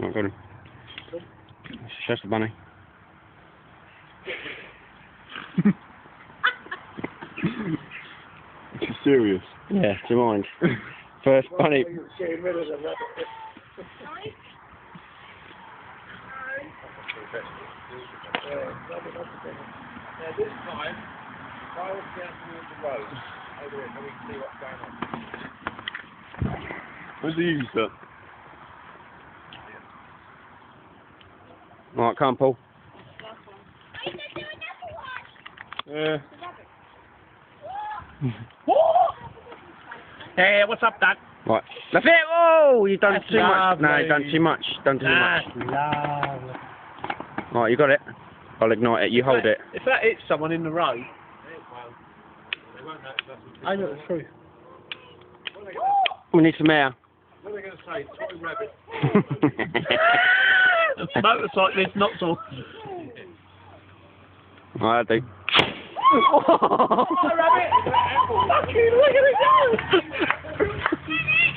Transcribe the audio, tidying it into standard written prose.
Not got him. It's just a bunny. It's serious. Yeah, do you mind? First bunny. Getting rid of the rabbit. Now this time, if I was down towards the road, over here, so we can see what's going on. Where's the easy stuff? Alright, come on, Paul. Yeah. Hey, what's up, Dad? Right. That's it! Oh, you've done That's too much. No, lovely. you've done too much. Done too much. Lovely. Right, you got it. I'll ignite it. You hold it. If that hits someone in the road, They won't notice that's what I know the truth. We need some air. What are they going to say? Toy rabbit. Motorcyclist, not so. Right, I do. Oh, rabbit! Fucking look at it go!